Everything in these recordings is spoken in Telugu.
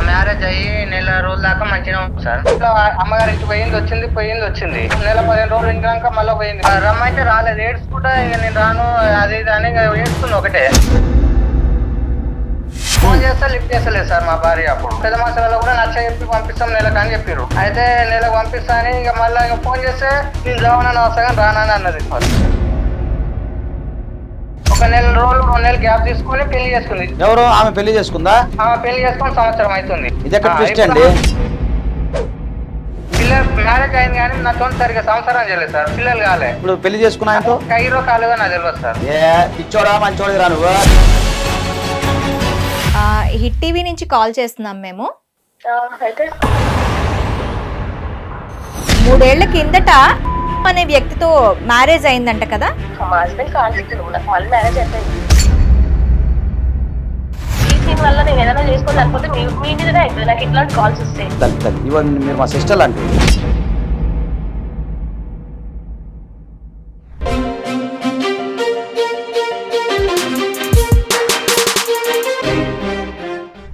మ్యారేజ్ అయ్యి నెల రోజుల దాకా మంచిగా ఉంది సార్. ఇంట్లో అమ్మగారికి పోయింది నెల 15 రోజులు ఇంకాక మళ్ళీ పోయింది. రమ్మంటే రాలేదు, ఏడ్చుకుంటా ఇక నేను రాను అది ఇది అని ఏడుస్తుంది ఒకటే. ఫోన్ చేస్తే లిఫ్ట్ చేస్తలేదు సార్ మా భార్య. అప్పుడు పెద్ద మాసాలలో కూడా నచ్చ చెప్పి పంపిస్తాం నెలకు అని చెప్పారు. అయితే నెలకు పంపిస్తా అని ఇక మళ్ళీ ఇక ఫోన్ చేస్తే నేను రావనని వస్తాను రానని అన్నది సార్. ఒక నెల రోజులు 2 నెలలు గ్యాప్ తీసుకుని పెళ్లి చేసుకుంది. ఎవరు ఆమె పెళ్లి చేసుకుందా? ఆమె పెళ్లి చేసుకుని సంవత్సరం అవుతుంది. ఇది ఎక్కడ ట్విస్ట్ అండి? పిల్లలు మ్యారేజ్ అయింది కానీ నాతో సరిగ్గా సంవత్సరం చేయలేదు సార్. పిల్లలు కాలే. ఇప్పుడు పెళ్లి చేసుకున్నా ఆయనతో కైరో కాలేదో నాకు తెలియదు సార్. పిచ్చోడా మంచోడు రా నువ్వు. హిట్ టీవీ నుంచి కాల్ చేస్తున్నాం మేము. 3 ఏళ్ల కిందట అనే వ్యక్తితో మ్యారేజ్ అయిందంట కదా? మా హస్బెండ్ కాల్ చేస్తాడు, నాకు మళ్ళీ మ్యారేజ్ అయిపోయింది. దీని వల్ల నేను ఏదైనా చేసుకోవాలి అనుకుంటే మీ మీదనే అవుతుంది నాకు ఇట్లాంటి కాల్స్ వస్తాయి. ఇవన్నీ మీరు మా సిస్టర్ లాంటి.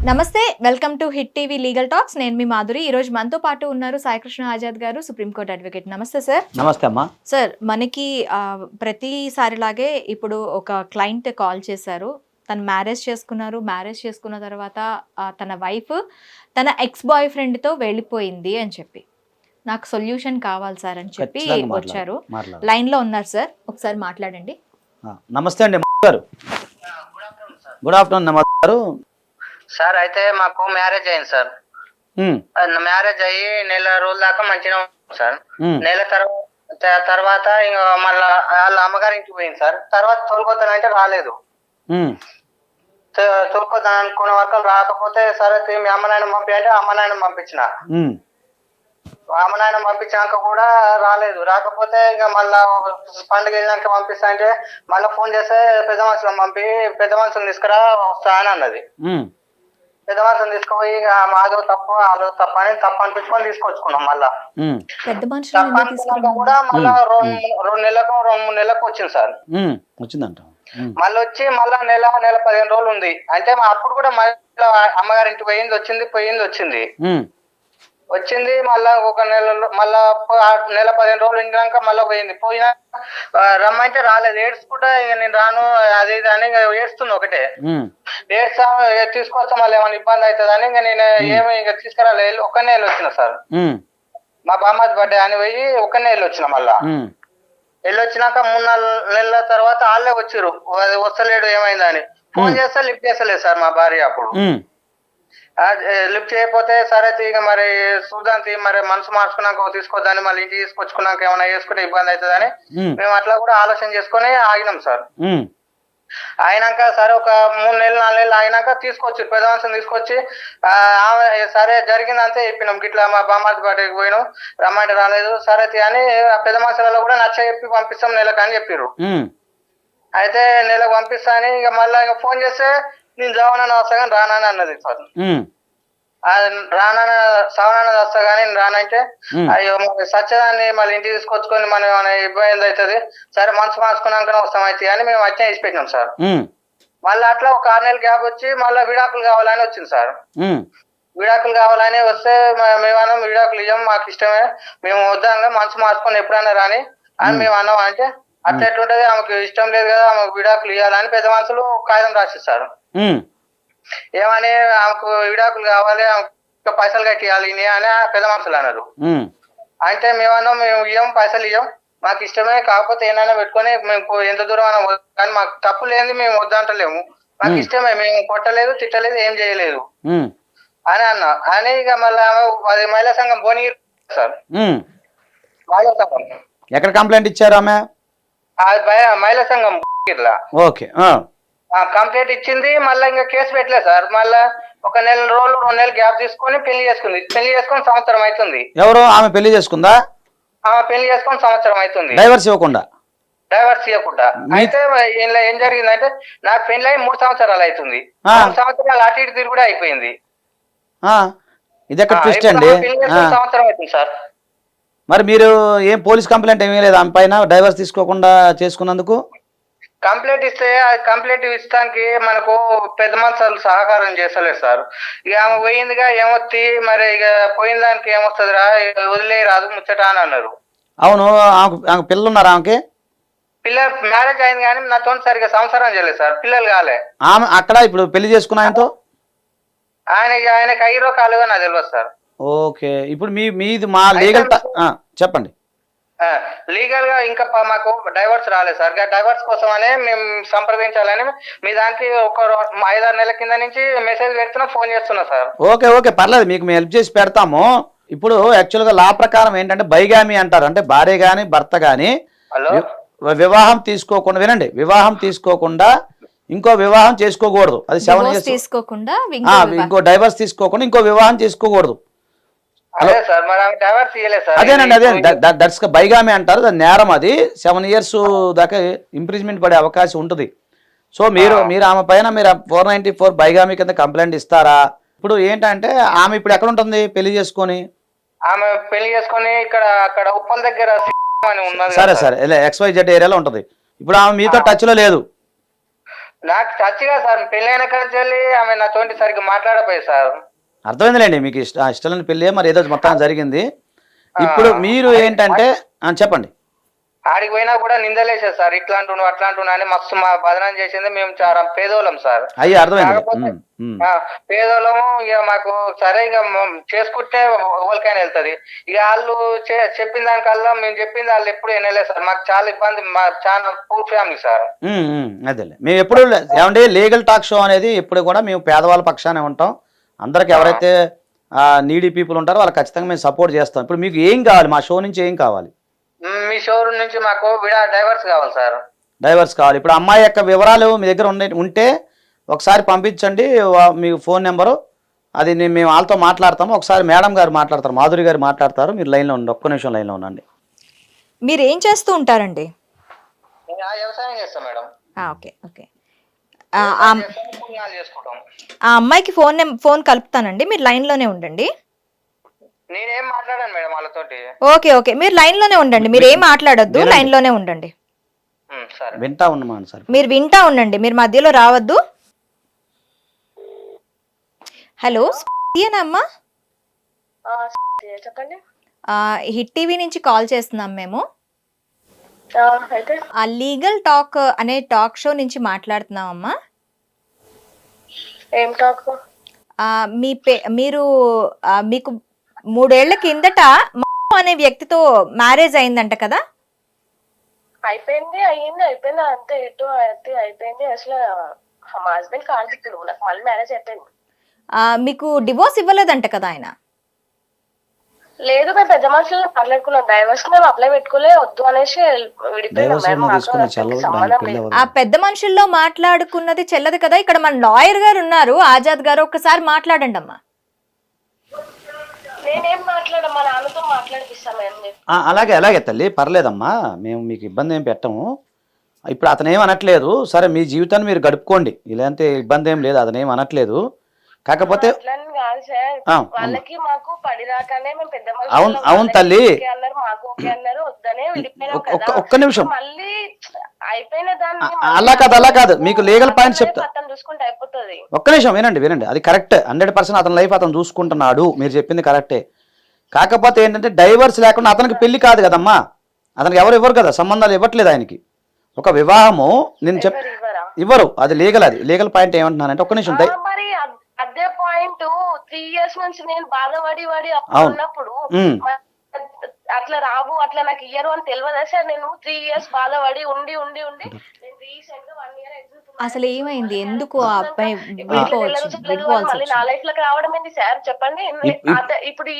నమస్తే, welcome to hit TV legal talks. నేను మీ మాధురి. ఈ రోజు మనతో పాటు ఉన్నారు సాయికృష్ణ ఆజాద్ గారు, సుప్రీంకోర్టు అడ్వకేట్. నమస్తే సార్. నమస్తే అమ్మా. సార్, మనకి ప్రతిసారిలాగే ఇప్పుడు ఒక క్లయింట్ కాల్ చేశారు. తను మ్యారేజ్ చేసుకున్నారు. మ్యారేజ్ చేసుకున్న తర్వాత తన వైఫ్ తన ఎక్స్ బాయ్ ఫ్రెండ్తో వెళ్ళిపోయింది అని చెప్పి నాకు సొల్యూషన్ కావాలి సార్ అని చెప్పి వచ్చారు. లైన్లో ఉన్నారు సార్, ఒకసారి మాట్లాడండి. నమస్తే అండి గారు. గుడ్ ఆఫ్టర్నూన్ నమస్కారం సార్. అయితే మాకు మ్యారేజ్ అయింది సార్. మ్యారేజ్ అయ్యి నెల రోజుల దాకా మంచిగా ఉంది సార్. నెల తర్వాత ఇంకా మళ్ళా వాళ్ళ అమ్మగారి ఇంటికి పోయింది సార్. తర్వాత తోలుకొద్దానంటే రాలేదు. తోలుకొద్దాను అనుకున్న వరకు రాకపోతే సరే మీ అమ్మ నాయన పంపి అంటే అమ్మ నాయన పంపించిన. అమ్మ నాయన పంపించాక కూడా రాలేదు. రాకపోతే ఇంకా మళ్ళా పండుగ వెళ్ళినాక పంపిస్తా అంటే మళ్ళీ ఫోన్ చేస్తే పెద్ద మనుషులను పంపి పెద్ద మనుషులను తీసుకురా వస్తా అని అన్నది. పెద్ద మనుషులను తీసుకుపోయి మాదో తప్పు ఆలో తప్ప అని తప్పు అనిపించుకొని తీసుకొచ్చుకున్నాం. మళ్ళా తప్పు అనుకున్నాక కూడా మళ్ళా 2 నెలలకు 3 నెలలకు వచ్చింది సార్. వచ్చిందంట. మళ్ళీ వచ్చి మళ్ళా నెల 15 రోజులు ఉంది. అంటే అప్పుడు కూడా మళ్ళీ అమ్మగారింటికి వచ్చింది. మళ్ళా ఒక మళ్ళా నెల 15 రోజులు ఇంకాక మళ్ళీ పోయినా రమ్మంటే రాలేదు, ఏడ్చుకుంటా ఇక నేను రాను అది ఇది అని ఏడుస్తుంది ఒకటే. ఏడ్చా తీసుకొస్తా మళ్ళీ ఏమైనా ఇబ్బంది అవుతుంది అని ఇంకా నేను ఏమి ఇంకా తీసుకురాలేదు. ఒక్కనే వచ్చిన సార్. మా బామ్మది బర్త్డే అని పోయి ఒక్కనే వచ్చిన. మళ్ళా వెళ్ళొచ్చినాక 3-4 నెలల తర్వాత వాళ్ళే వచ్చిర్రు. అది వస్తలేడు ఏమైందని ఫోన్ చేస్తే లిఫ్ట్ చేస్తలేదు సార్ మా భార్య. అప్పుడు లిఫ్ట్ చేయకపోతే సరే ఇక మరి చూద్దాం మరి మనసు మార్చుకున్నాక తీసుకొద్దాని మళ్ళీ ఇంటికి తీసుకొచ్చుకున్నాక ఏమైనా చేసుకుంటే ఇబ్బంది అవుతుందని మేము అట్లా కూడా ఆలోచన చేసుకుని ఆగినాం సార్. అయినాక సరే ఒక 3 నెలలు 4 నెలలు అయినాక తీసుకొచ్చి పెద్ద మనుషులు తీసుకొచ్చి ఆమె సరే జరిగిందంతే చెప్పినాం. గిట్లా మా బామ్మది బర్త్డేకి పోయినాం రమ్మంటే రాలేదు సరే అని పెద్ద మనుషులలో కూడా నచ్చ చెప్పి పంపిస్తాం నెలకు అని చెప్పారు. అయితే నెలకు పంపిస్తా అని ఇక మళ్ళీ ఇక ఫోన్ చేస్తే నేను జవానని వస్తా కానీ రానని అన్నది సార్. రానని సవనాన్ని వస్తా కానీ రానంటే అయ్యో సత్యదాన్ని మళ్ళీ ఇంటికి తీసుకొచ్చుకొని మనం ఏమైనా ఇబ్బంది అవుతుంది సరే మనసు మార్చుకున్నాకనే వస్తాం అయితే అని మేము వచ్చే వేసి పెట్టినాం సార్. మళ్ళీ అట్లా ఒక 6 నెలలు గ్యాప్ వచ్చి మళ్ళీ విడాకులు కావాలని వచ్చింది సార్. విడాకులు కావాలని వస్తే మేమన్నాం విడాకులు ఇవ్వం మాకు ఇష్టమే మేము వద్దాంగా మనసు మార్చుకొని ఎప్పుడైనా రాని అని మేము అన్నాం. అంటే అట్లా ఎట్లుంటది ఆమెకు ఇష్టం లేదు కదా ఆమెకు విడాకులు ఇవ్వాలని పెద్ద మనుషులు కాగితం రాసిస్తారు. ఏమని ఆమెకు విడాకులు కావాలి ఆమెకు పైసలు కట్టియాలి అని పెద్ద మనుషులు అన్నారు. అంటే మేమన్నాం మేము ఇవ్వం పైసలు ఇవ్వం మాకు ఇష్టమే కాకపోతే ఏమైనా పెట్టుకొని మేము ఎంత దూరం అన్నా కానీ మాకు తప్పు లేని మేము వద్దంటలేము మాకు ఇష్టమే మేము కొట్టలేదు తిట్టలేదు ఏం చేయలేదు అని అన్నా. అని ఇక మళ్ళీ అది మహిళా సంఘం భువనగిరి సార్. మహిళా సంఘం ఎక్కడ కంప్లైంట్ ఇచ్చారు ఆమె? మహిళా సంఘం ఓకే కంప్లైంట్ ఇచ్చింది. మళ్ళీ ఇంకా కేసు పెట్టలేదు సార్. మళ్ళా ఒక 1 నెల రోజులు 2 నెలలు గ్యాప్ తీసుకొని పెళ్లి చేసుకొని సంవత్సరం అవుతుంది. ఎవరు ఆమె పెళ్లి చేసుకుందా? ఆమె పెళ్లి చేసుకొని సంవత్సరం అవుతుంది. డైవర్స్ ఇవ్వకుండా అయితే ఏం జరిగిందంటే నాకు పెళ్లి అయి 3 సంవత్సరాలు అవుతుంది. 3 సంవత్సరాలు అటు ఇటు తిరిగి కూడా అయిపోయింది. ఇది ఎక్కడ ట్విస్ట్ అండి? సంవత్సరం అవుతుంది సార్. మరి మీరు ఏం పోలీస్ కంప్లైంట్ ఏమీ లేదు ఆమె పైన డైవర్స్ తీసుకోకుండా చేసుకున్నందుకు? కంప్లైంట్ ఇస్తే ఆ కంప్లైంట్ ఇస్తానికి మనకు పెద్ద మనుషులు సహకారం చేస్తలేరు సార్. ఇక ఆమె పోయిందిగా ఏమొత్తి మరి ఇక పోయిన దానికి ఏమొస్తుందిరా వదిలే రాదు ముచ్చట అని అన్నారు. అవును, ఆమె పిల్లలు ఉన్నారా ఆమెకి? పిల్లలు మ్యారేజ్ అయింది కానీ నాతో సరిగ్గా సంసారం చేయలేదు సార్, పిల్లలు కాలే. ఆమె అక్కడ ఇప్పుడు పెళ్లి చేసుకున్న ఆయనతో ఆయనకి అయ్యరో కాలేదో నాకు తెలియదు సార్. ఓకే, ఇప్పుడు మీది మా లీగల్ చెప్పండి. లీగల్ గా ఇంకా మాకు డైవర్స్ రాలేదు సార్. డైవర్స్ కోసం అనే మేము సంప్రదించాలని మీ దానికి ఒక 5-6 నెలల కింద నుంచి మెసేజ్ పెడుతున్నా, ఫోన్ చేస్తున్నా సార్. ఓకే పర్లేదు, మీకు మేము హెల్ప్ చేసి పెడతాము. ఇప్పుడు యాక్చువల్గా లా ప్రకారం ఏంటంటే బైగామి అంటారు, అంటే భార్య గాని భర్త గాని వివాహం తీసుకోకుండా, వినండి, వివాహం తీసుకోకుండా ఇంకో వివాహం చేసుకోకూడదు. అది 7 years తీసుకోకుండా ఇంకో డైవర్స్ తీసుకోకుండా ఇంకో వివాహం చేసుకోకూడదు. అదేనండి, అదే దట్స్ బైగామి అంటారు, దాని నేరం. అది 7 years దాకా ఇంప్రిజ్మెంట్ పడే అవకాశం ఉంటుంది. సో మీరు ఆమె పైన మీరు 494 బైగామి కింద కంప్లైంట్ ఇస్తారా? ఇప్పుడు ఏంటంటే ఆమె ఇప్పుడు ఎక్కడ ఉంటుంది పెళ్లి చేసుకొని? ఆమె పెళ్లి చేసుకొని అక్కడ ఉప్పల్ దగ్గర సరే XYZ ఏరియాలో ఉంటుంది. ఇప్పుడు ఆమె మీతో టచ్ లో లేదు? నాకు టచ్ గా సార్, పెళ్లి అయిన వెళ్ళి ఆమె నాతో సరిగ్గా మాట్లాడపోయి సార్. అర్థమైందిలేండి, మీకు ఇష్టమైన పెళ్ళి మరి ఏదో మొత్తం జరిగింది. ఇప్పుడు మీరు ఏంటంటే చెప్పండి. ఆడికి పోయినా కూడా నిందలేసారు సార్, ఇట్లా అంటున్నావు అట్లా అంటున్నా అని మస్తు మా బదనం చేసింది. మేము చాలా పేదోళ్ళం సార్. అయ్యి అర్థమైంది. పేదోళ్ళము ఇక మాకు సరే ఇక చేసుకుంటే ఎవరికైనా వెళ్తుంది. ఇక వాళ్ళు చెప్పిన దానికల్లా మేము చెప్పింది వాళ్ళు ఎప్పుడు వినలేదు సార్. మాకు చాలా ఇబ్బంది, మా చాలా పూర్ ఫ్యామిలీ సార్. అదేలే, మేము ఎప్పుడు ఏమంటే లీగల్ టాక్ షో అనేది ఎప్పుడు కూడా మేము పేదవాళ్ళ పక్షానే ఉంటాం. అందరికి ఎవరైతే నీడీ పీపుల్ ఉంటారో వాళ్ళకి ఖచ్చితంగా మేము సపోర్ట్ చేస్తాం. ఇప్పుడు మీకు ఏం కావాలి మా షో నుంచి? ఏం కావాలి మీ షోరూమ్ నుంచి? మాకు డైవర్స్ కావాలి సార్. డైవర్స్ కావాలి. ఇప్పుడు అమ్మాయి యొక్క వివరాలు మీ దగ్గర ఉంటే ఒకసారి పంపించండి, మీ ఫోన్ నెంబరు. అది మేము వాళ్ళతో మాట్లాడతాము. ఒకసారి మేడం గారు మాట్లాడతారు, మాధురి గారు మాట్లాడతారు. మీరు లైన్లో ఉండండి, ఒక్క నిమిషం లైన్లో ఉండండి. మీరు ఏం చేస్తూ ఉంటారండి? వ్యవసాయం చేస్తాం మేడం. ఓకే. ఆ అమ్మాయికి ఫోన్ కలుపుతానండి, మీరు లైన్లోనే ఉండండి. నేనేం మాట్లాడాను మేడం వాళ్ళతోటి. ఓకే, మీరు లైన్లోనే ఉండండి, మీరు ఏం మాట్లాడొద్దు, లైన్లోనే ఉండండి. వింటా ఉన్నామా సార్? మీరు వింటా ఉండండి, మీరు మధ్యలో రావద్దు. హలో, అమ్మా, చెప్పండి. హిట్ టీవీ నుంచి కాల్ చేస్తున్నాం మేము. ఆ లీగల్ టాక్ అనే టాక్ షో నుంచి మాట్లాడుతున్నాం అమ్మా. ఏం టాక్? మీరు మీకు 3 ఏళ్ల కిందట అనే వ్యక్తితో మ్యారేజ్ అయిందంట కదా? అయిపోయింది అంతే, ఎటు అయిపోయింది. అసలు మా హస్బెండ్ కాదు ఇప్పుడు, నాకు మళ్ళీ మ్యారేజ్ అయిపోయింది. మీకు డివోర్స్ ఇవ్వలేదంట కదా ఆయన? లేదు, మేము పెద్ద మనుషులు మాట్లాడుకున్నాం. డైవర్స్ మేము అప్లై పెట్టుకోలే, వద్దు అనేసి ఆ పెద్ద మనుషుల్లో మాట్లాడుకున్నది చెల్లదు కదా. ఇక్కడ మన లాయర్ గారు ఉన్నారు, ఆజాద్ గారు, ఒక్కసారి మాట్లాడండి అమ్మా. నేనేం మాట్లాడా, మా నాన్నతో మాట్లాడిపిస్తాను. అలాగే తల్లి, పర్లేదమ్మా, మేము మీకు ఇబ్బంది ఏం పెట్టము. ఇప్పుడు అతను ఏం అనట్లేదు, సరే మీ జీవితాన్ని మీరు గడుపుకోండి, ఇలాంటి ఇబ్బంది ఏం లేదు, అతను ఏం అనట్లేదు. కాకపోతే వాళ్ళకి మాకు పడిదాకానే మేము పెద్ద అవును తల్లి, అన్నారు, మాకు ఓకే అన్నారు, వద్దనే వెళ్ళిపోయినాం. ఒక్క నిమిషం, మళ్ళీ అయిపోయిన దాన్ని అలా కాదు మీకు లీగల్ పాయింట్ చెప్తా, చూసుకుంటే అయిపోతుంది. ఒక్క నిమిషం వినండి, అది కరెక్ట్, 100% అతని లైఫ్ అతను చూసుకుంటున్నాడు, మీరు చెప్పింది కరెక్టే. కాకపోతే ఏంటంటే డైవర్స్ లేకుండా అతనికి పెళ్లి కాదు కదమ్మా, అతనికి ఎవరు ఇవ్వరు కదా, సంబంధాలు ఇవ్వట్లేదు ఆయనకి. ఒక వివాహము నేను ఇవ్వరు, అది లీగల్ పాయింట్ ఏమంటున్నానంటే, ఒక్క నిమిషం. అదే పాయింట్ 3 years నుంచి నేను బాధపడి ఉన్నప్పుడు అట్లా రావు, అట్లా నాకు ఇయ్యరు అని తెలియదా సార్? నేను 3 years బాధపడి ఉండి నేను రీసెంట్ గా 1 year అసలు ఏమైంది, ఎందుకు ఆ అబ్బాయి మళ్ళీ నా లైఫ్ లోకి రావడం ఏంటి సార్ చెప్పండి. ఇప్పుడు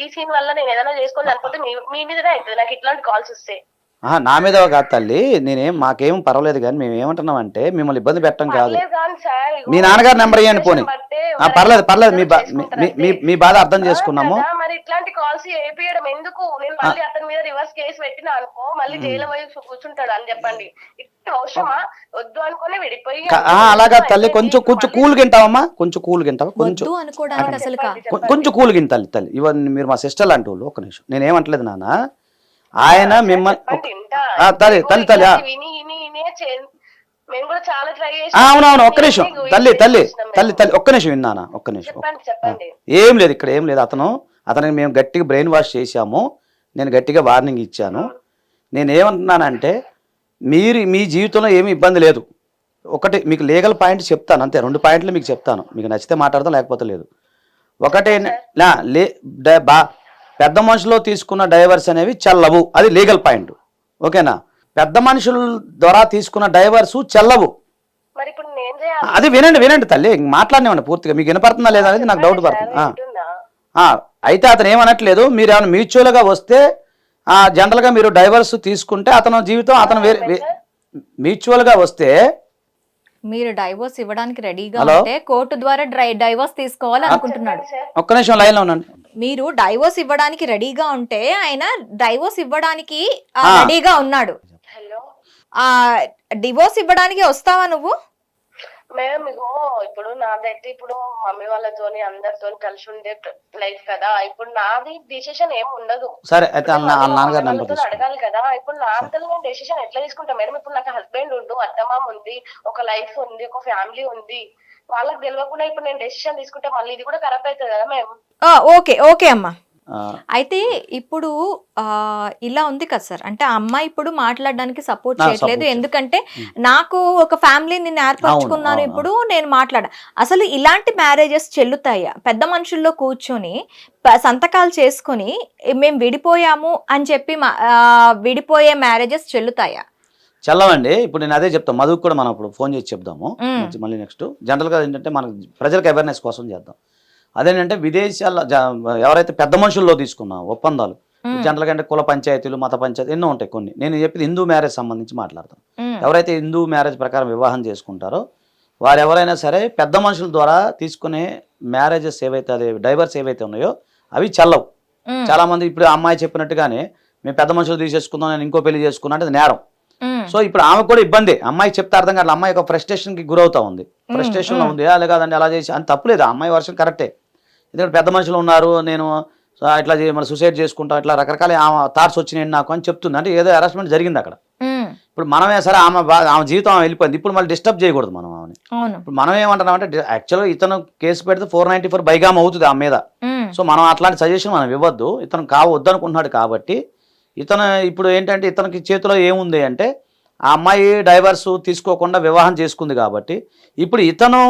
ఈ సీన్ వల్ల నేను ఏదైనా చేసుకోవాలి అనుకుంటే మీ మీదనే అవుతుంది నాకు ఇట్లాంటి కాల్స్ వస్తాయి. నా మీద కాదు తల్లి, మాకేం పర్వాలేదు, కానీ మేము ఏమంటున్నామంటే మిమ్మల్ని ఇబ్బంది పెట్టడం కాదు. మీ నాన్నగారి నెంబర్ ఇవ్వండి పోనీ, పర్లేదు మీ బాధ అర్థం చేసుకున్నాము. మరి ఇట్లాంటి కాల్స్ ఏపీయడం ఎందుకు? నేను మళ్ళీ అతని మీద రివర్స్ కేసు పెట్టినా అనుకో, మళ్ళీ జైలు పోయి కూర్చుంటాడు అని చెప్పండి. అవసరమా? వద్దు అనుకుని విడిపోయి అలాగా తల్లి, కొంచెం కూల్ గింటావమ్మా, కొంచెం కూల్ గింటావా, కొంచెం కూల్ గింటాలి తల్లి. ఇవన్నీ మీరు మా సిస్టర్ లాంటి వాళ్ళు. ఒక్క నిమిషం, నేనేమంటలేదు నాన్న, ఆయన మిమ్మల్ని విని మేము కూడా చాలా ట్రై అవునవును, ఒక్క నిమిషం తల్లి ఒక్క నిమిషం విన్నానా, ఒక్క నిమిషం. చెప్పండి. ఏం లేదు, ఇక్కడ ఏం లేదు. అతనికి మేము గట్టిగా బ్రెయిన్ వాష్ చేశాము, నేను గట్టిగా వార్నింగ్ ఇచ్చాను. నేను ఏమంటున్నానంటే మీ జీవితంలో ఏమీ ఇబ్బంది లేదు. ఒకటి మీకు లీగల్ పాయింట్ చెప్తాను అంతే, 2 పాయింట్లు మీకు చెప్తాను, మీకు నచ్చితే మాట్లాడదాం లేకపోతే లేదు. ఒకటి పెద్ద మనుషులు తీసుకున్న డైవర్స్ అనేవి చెల్లవు, అది లీగల్ పాయింట్. ఓకేనా? పెద్ద మనుషుల ద్వారా తీసుకున్న డైవర్సు చెల్లవు. అది వినండి తల్లి, మాట్లాడినేవండి పూర్తిగా. మీకు వినపడుతుందా లేదా అనేది నాకు డౌట్ పడుతుంది. అయితే అతను ఏమనట్లేదు, మీరు ఏమైనా మ్యూచువల్గా వస్తే జనరల్గా మీరు డైవర్స్ తీసుకుంటే అతను జీవితం అతను మ్యూచువల్గా వస్తే మీరు డైవోర్స్ ఇవ్వడానికి రెడీగా ఉంటే కోర్టు ద్వారా డైవోర్స్ తీసుకోవాలి అనుకుంటున్నాడు. ఒక్క నిమిషం లైన్లో ఉండండి. మీరు డైవోర్స్ ఇవ్వడానికి రెడీగా ఉంటే ఆయన డైవోర్స్ ఇవ్వడానికి రెడీగా ఉన్నాడు. డివోర్స్ ఇవ్వడానికి వస్తావా నువ్వు? మేడం ఇప్పుడు నాదైతే ఇప్పుడు మమ్మీ వాళ్ళతోని అందరితో కలిసి ఉండే లైఫ్ కదా. ఇప్పుడు నాది డిసిషన్ ఏం ఉండదు. సరే అయితే అడగాలి కదా. ఇప్పుడు నా అంతలో నేను డెసిషన్ ఎట్లా తీసుకుంటా మేడం? ఇప్పుడు నాకు హస్బెండ్ ఉండు, అత్తమామ ఉంది, ఒక లైఫ్ ఉంది, ఒక ఫ్యామిలీ ఉంది. వాళ్ళకి తెలియకుండా ఇప్పుడు నేను డెసిషన్ తీసుకుంటే మళ్ళీ ఇది కూడా ఖరాబ్ అవుతుంది కదా మేడం. ఓకే అమ్మా. అయితే ఇప్పుడు ఇలా ఉంది కదా సార్, అంటే ఆ అమ్మాయి ఇప్పుడు మాట్లాడడానికి సపోర్ట్ చేయట్లేదు. ఎందుకంటే నాకు ఒక ఫ్యామిలీని నేను ఏర్పరచుకున్నాను, ఇప్పుడు నేను అసలు ఇలాంటి మ్యారేజెస్ చెల్లుతాయా? పెద్ద మనుషుల్లో కూర్చొని సంతకాలు చేసుకొని మేము విడిపోయాము అని చెప్పి విడిపోయే మ్యారేజెస్ చెల్లుతాయా? చల్లవండి. ఇప్పుడు నేను అదే చెప్తాను, మధుకు కూడా మనం ఇప్పుడు ఫోన్ చేసి చెప్దాము మళ్ళీ. నెక్స్ట్ జనరల్గా ఏంటంటే మనకు ప్రజలకు అవేర్నెస్ కోసం చేద్దాం. అదేంటంటే విదేశాల్లో ఎవరైతే పెద్ద మనుషుల్లో తీసుకున్న ఒప్పందాలు, జనరల్గా అంటే కుల పంచాయతీలు, మత పంచాయతీ ఎన్నో ఉంటాయి కొన్ని. నేను చెప్పేది హిందూ మ్యారేజ్ సంబంధించి మాట్లాడతాను. ఎవరైతే హిందూ మ్యారేజ్ ప్రకారం వివాహం చేసుకుంటారో వారు ఎవరైనా సరే పెద్ద మనుషుల ద్వారా తీసుకునే మ్యారేజెస్ ఏవైతే, అదే డైవర్స్ ఏవైతే ఉన్నాయో అవి చెల్లవు. చాలా మంది ఇప్పుడు అమ్మాయి చెప్పినట్టుగానే మేము పెద్ద మనుషులు తీసేసుకుందాం, నేను ఇంకో పెళ్లి చేసుకున్నా అంటే అది నేరం. సో ఇప్పుడు ఆమె కూడా ఇబ్బంది, అమ్మాయి చెప్తే అర్థం కాదు. అమ్మాయి ఒక ఫ్రస్ట్రేషన్ కి గురవుతా ఉంది, ఫ్రస్ట్రేషన్ లో ఉంది. అలా కాదండి అలా చేసి అని తప్పులేదు, అమ్మాయి వర్షం కరెక్టే. ఎందుకంటే పెద్ద మనుషులు ఉన్నారు, నేను ఇట్లా మన సూసైడ్ చేసుకుంటాం, ఇట్లా రకరకాల థాట్స్ వచ్చినాయి నాకు అని చెప్తుంది. అంటే ఏదో హెరాస్మెంట్ జరిగింది అక్కడ. ఇప్పుడు మనమే సరే ఆమె జీవితం ఆమె వెళ్ళిపోయింది, ఇప్పుడు మళ్ళీ డిస్టర్బ్ చేయకూడదు మనం ఆమెని. ఇప్పుడు మనం ఏమంటున్నాం అంటే యాక్చువల్గా ఇతను కేసు పెడితే 494 బైగామ్ అవుతుంది ఆమె మీద. సో మనం అట్లాంటి సజెషన్ మనం ఇవ్వద్దు, ఇతను వద్దు అనుకుంటున్నాడు కాబట్టి. ఇతను ఇప్పుడు ఏంటంటే ఇతనికి చేతిలో ఏముంది అంటే ఆ అమ్మాయి డైవర్స్ తీసుకోకుండా వివాహం చేసుకుంది కాబట్టి ఇప్పుడు ఇతను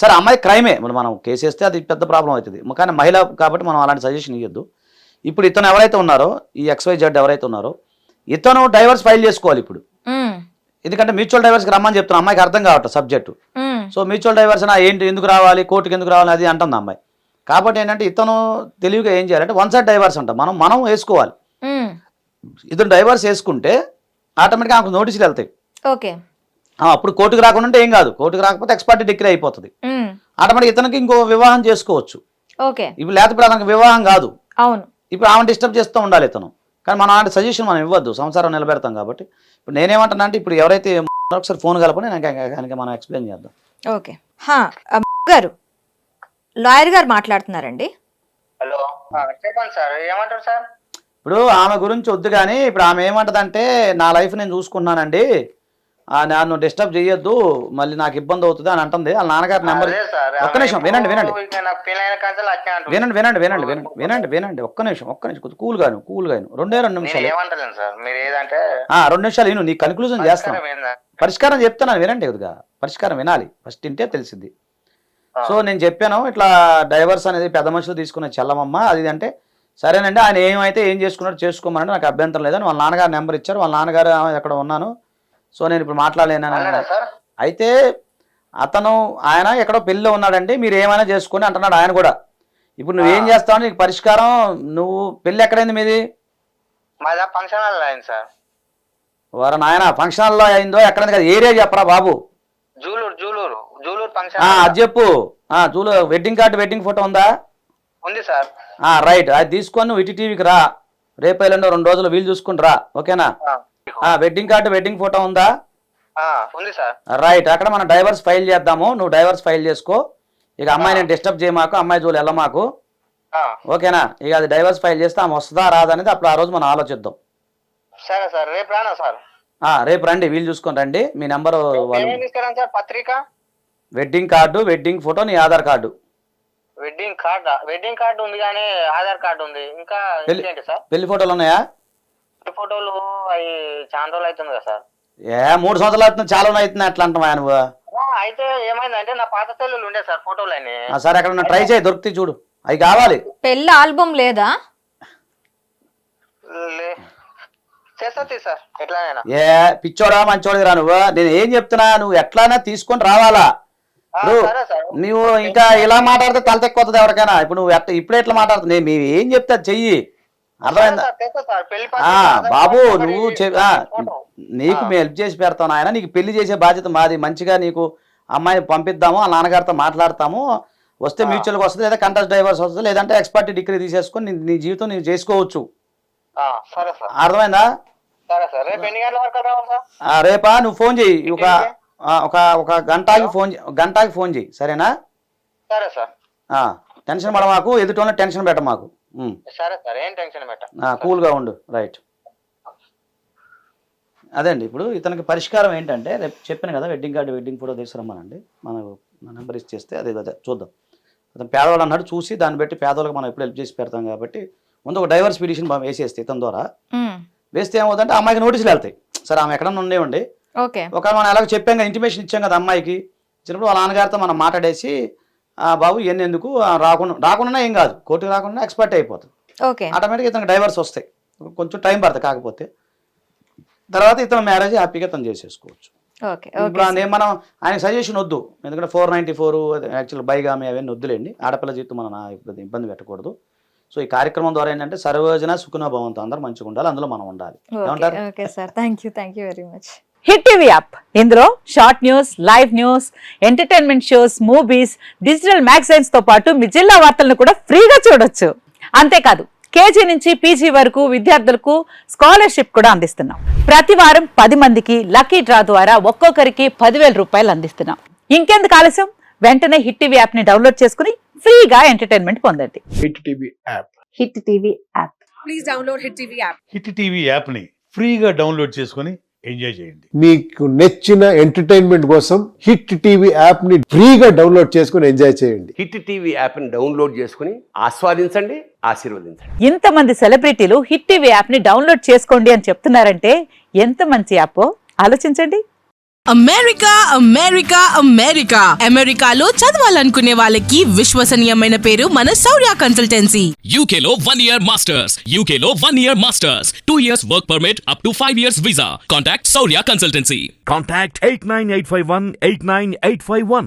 సరే అమ్మాయి క్రైమే, మనం కేసు వేస్తే అది పెద్ద ప్రాబ్లం అవుతుంది. కానీ మహిళ కాబట్టి మనం అలాంటి సజెషన్ ఇవ్వద్దు. ఇప్పుడు ఇతను ఎవరైతే ఉన్నారో, ఈ XYZ ఎవరైతే ఉన్నారో ఇతను డైవర్స్ ఫైల్ చేసుకోవాలి ఇప్పుడు. ఎందుకంటే మ్యూచువల్ డైవర్స్కి రమ్మని చెప్తున్నా, అమ్మాయికి అర్థం కావట్లేదు సబ్జెక్టు. సో మ్యూచువల్ డైవర్స్ ఏంటి, ఎందుకు రావాలి, కోర్టుకి ఎందుకు రావాలి అది అంటుంది అమ్మాయి. కాబట్టి ఏంటంటే ఇతను తెలివిగా ఏం చేయాలంటే 1 సైడ్ డైవర్స్ అంట మనం వేసుకోవాలి. ఇతను డైవర్స్ వేసుకుంటే ఆటోమేటిక్గా ఆమెకు నోటీసులు వెళ్తాయి. ఓకే, అప్పుడు కోర్టుకు రాకుండా ఉంటే ఏం కాదు, కోర్టుకు రాకపోతే ఎక్స్పర్ట్ డిగ్రీ అయిపోతుంది. ఆటోమేటిక్ ఇతనికి ఇంకో వివాహం చేసుకోవచ్చు. ఇప్పుడు లేకపోతే అతనికి వివాహం కాదు, అవును. ఇప్పుడు ఆమె డిస్టర్బ్ చేస్తూ ఉండాలి ఇతను. కానీ మనం అలాంటి సజెషన్ మనం ఇవ్వద్దు, సంసారం నిలబెడతాం కాబట్టి. ఇప్పుడు నేనేమంటున్నా అంటే ఇప్పుడు ఎవరైతే ఒకసారి ఫోన్ కలపని కనుక మనం ఎక్స్ప్లెయిన్ చేద్దాం. ఓకే గారు, లాయర్ గారు మాట్లాడుతున్నారండి. హలో చెప్పండి సార్, ఏమంటారు సార్? ఇప్పుడు ఆమె గురించి వద్దు, కానీ ఇప్పుడు ఆమె ఏమంటదంటే నా లైఫ్ నేను చూసుకున్నానండి, నన్ను డిస్టర్బ్ చేయొద్దు, మళ్ళీ నాకు ఇబ్బంది అవుతుంది అని అంటుంది. వాళ్ళ నాన్నగారి నెంబర్. ఒక్క నిమిషం వినండి ఒక్క నిమిషం కూల్ గాను 2 నిమిషాలు. 2 నిమిషాలు విను, నీ కన్క్లూజన్ చేస్తాను, పరిష్కారం చెప్తాను. వినండి కొద్దిగా, పరిష్కారం వినాలి, ఫస్ట్ వింటే తెలిసింది. సో నేను చెప్పాను ఇట్లా డైవర్స్ అనేది పెద్ద మనుషులు తీసుకునే చెల్లమమ్మ అది అంటే, సరేనండి ఆయన ఏమైతే ఏం చేసుకున్నాడో చేసుకోమనండి, నాకు అభ్యంతరం లేదని వాళ్ళ నాన్నగారు నెంబర్ ఇచ్చారు. వాళ్ళ నాన్నగారు ఎక్కడ ఉన్నాను, సో నేను ఇప్పుడు మాట్లాడలేను. అయితే ఆయన ఎక్కడో పెళ్ళిలో ఉన్నాడండి, మీరు ఏమైనా చేసుకుని అంటున్నాడు ఆయన కూడా. ఇప్పుడు నువ్వేం చేస్తావు, నీకు పరిష్కారం, నువ్వు పెళ్ళి ఎక్కడైంది మీది? ఫంక్షన్ హాల్ అయింది సార్. వారు నాయన ఫంక్షన్ హాల్లో అయిందో ఎక్కడైంది కదా, ఏరియా చెప్పరా బాబు. జూలూరు ఫంక్షన్. అది చెప్పు. Juluru wedding card, wedding photo ఉందా? ఉంది సార్. రైట్, అది తీసుకొని నువ్వు ఇటు టీవీకి రా, రేపు ఎల్లుండో 2 రోజులు వీలు చూసుకుని రా, ఓకేనా? వెడ్డింగ్ కార్డు, వెడ్డింగ్ ఫోటో ఉందా? ఉంది సార్. రైట్, అక్కడ మనం డైవర్స్ ఫైల్ చేద్దాము, నువ్వు డైవర్స్ ఫైల్ చేసుకో. ఇక అమ్మాయి నేను డిస్టర్బ్ చేయమాకు, అమ్మాయి జోలు వెళ్ళమాకు, ఓకేనా? ఇక అది డైవర్స్ ఫైల్ చేస్తే ఆమె వస్తుందా రాదా అనేది అప్పుడు ఆ రోజు మనం ఆలోచిద్దాం. సరే సార్, రేపు రానా సార్? రేపు రండి, వీలు చూసుకొని రండి. మీ నెంబర్, ఏమేమి తీసుకురాను సార్? పత్రిక, వెడ్డింగ్ కార్డు, వెడ్డింగ్ ఫోటో, నీ ఆధార్ కార్డు. వెడ్డింగ్ కార్డు ఉంది కానీ ఆధార్ కార్డు ఉంది. ఇంకా ఏంటి సార్? పెళ్లి ఫోటోలు ఉన్నాయా? పెళ్లి ఫోటోలు అవి చాలా రోజులు అవుతుంది కదా సార్. 3 సంవత్సరాలు అవుతుంది, చాలా అవుతుంది అట్లా అంటావా నువ్వు? అయితే ఏమైందంటే నా పాత సెల్లులు ఉండే సార్ ఫోటోలు అన్ని. సరే అక్కడ ట్రై చేయి, దొరుకుతాయి చూడు, అవి కావాలి. పెళ్లి ఆల్బమ్ లేదా? చేస్తా సార్ ఎట్లానైనా. పిచ్చోడా మంచోడికి రా నువ్వు. నేను ఏం చెప్తున్నా, నువ్వు ఎట్లానా తీసుకొని రావాలా. సరే సార్. నువ్వు ఇంకా ఇలా మాట్లాడితే తల తెక్కుతుంది ఎవరికైనా. ఇప్పుడు నువ్వు ఇప్పుడు ఎట్లా మాట్లాడుతుంది, మేము ఏం చెప్తా చెయ్యి, అర్థమైందా? బాబు నువ్వు నీకు మేము హెల్ప్ చేసి పెడతాను ఆయన, నీకు పెళ్లి చేసే బాధ్యత మాది. మంచిగా నీకు అమ్మాయిని పంపిద్దాము, ఆ నాన్నగారితో మాట్లాడతాము, వస్తే మ్యూచువల్గా వస్తుంది, లేదా కంటెస్ట్ డైవర్స్ వస్తుంది, లేదంటే ఎక్స్పర్ట్ డిగ్రీ తీసేసుకొని నీ జీవితం నీవు చేసుకోవచ్చు. అర్థమైందా? రేపా నువ్వు ఫోన్ చెయ్యి, ఒక గంటకి ఫోన్ చెయ్యి, సరేనా? సరే సార్. టెన్షన్ పడ మాకు, ఎదుటోళ్ళ టెన్షన్ పెట్ట మాకు. సరే సార్, ఏం టెన్షన్ పెట్ట, కూల్గా ఉండు. రైట్. అదే అండి, ఇప్పుడు ఇతనికి పరిష్కారం ఏంటంటే, రేపు చెప్పాను కదా, వెడ్డింగ్ కార్డు, వెడ్డింగ్ ఫోటో తీసుకురమ్మనండి. మనకు నెంబర్ ఇచ్చేస్తే అదే చూద్దాం. అతను పేదవాళ్ళు అన్నాడు, చూసి దాన్ని బట్టి పేదవాళ్ళకి మనం ఎప్పుడు హెల్ప్ చేసి పెడతాం కాబట్టి ముందు ఒక డైవర్స్ పిటిషన్ వేసేస్తే ఇతని ద్వారా వేస్తే ఏమవుతుందంటే అమ్మాయికి నోటీసులు వెళ్తాయి. సరే ఆమె ఎక్కడ ఉండేవండి, ఒక మనం ఎలాగో చెప్పాం కదా, ఇంటిమేషన్ ఇచ్చాం కదా అమ్మాయికి, ఇచ్చినప్పుడు వాళ్ళ నాన్నగారితో మనం మాట్లాడేసి బాబు ఇవన్నీ ఎందుకు, రాకుండా ఏం కాదు, కోర్టుకు రాకుండా ఎక్స్పర్ట్ అయిపోతుంది, ఆటోమేటిక్గా ఇతనికి డైవర్స్ వస్తాయి. కొంచెం టైం పడుతుంది, కాకపోతే తర్వాత ఇతను మ్యారేజ్ హ్యాపీగా తను చేసేసుకోవచ్చు. ఇప్పుడు మనం ఆయన సజెషన్ వద్దు, ఎందుకంటే 494 యాక్చువల్ బైగామి అవన్నీ వద్దులేండి, ఆడపిల్ల జీవితం మనం ఇబ్బంది పెట్టకూడదు. సో ఈ కార్యక్రమం ద్వారా ఏంటంటే సర్వజన సుఖినో భవంతు, అందరూ మంచిగా ఉండాలి, అందులో మనం ఉండాలి. హిట్ టీవీ యాప్, ఇందులో short news, live news, entertainment shows, movies, digital magazines తో పాటు మీ జిల్లా వార్తలను కూడా ఫ్రీగా చూడొచ్చు. అంతేకాదు కేజీ నుంచి పీజీ వరకు విద్యార్థులకు స్కాలర్షిప్ కూడా అందిస్తున్నాం. ప్రతి వారం 10 మందికి లక్కీ డ్రా ద్వారా ఒక్కొక్కరికి 10,000 రూపాయలు అందిస్తున్నాం. ఇంకెందుకు ఆలస్యం, వెంటనే హిట్ టీవీ యాప్ ని డౌన్లోడ్ చేసుకుని ఫ్రీగా ఎంటర్టైన్మెంట్ పొందండి. Hit TV app. Hit TV app. Please download hit TV app. Hit TV app ని ఫ్రీగా డౌన్లోడ్ చేసుకుని ఎంజాయ్ చేయండి. మీకు నచ్చిన ఎంటర్టైన్మెంట్ కోసం హిట్ టీవీ యాప్ ని ఫ్రీగా డౌన్లోడ్ చేసుకుని ఎంజాయ్ చేయండి. హిట్ టీవీ యాప్ ని డౌన్లోడ్ చేసుకుని ఆస్వాదించండి, ఆశీర్వదించండి. ఇంతమంది సెలబ్రిటీలు హిట్ టీవీ యాప్ ని డౌన్లోడ్ చేసుకోండి అని చెప్తున్నారంటే ఎంత మంచి యాప్ ఆలోచించండి. అమెరికా అమెరికా అమెరికా అమెరికాలో చదవాలనుకునే వాళ్ళకి విశ్వసనీయమైన పేరు మన శౌర్య కన్సల్టెన్సీ. UK లో 1 year masters, UK లో 1 year masters, 2 years work permit up to 5 years visa. Contact Saurya Consultancy. Contact 89851 89851.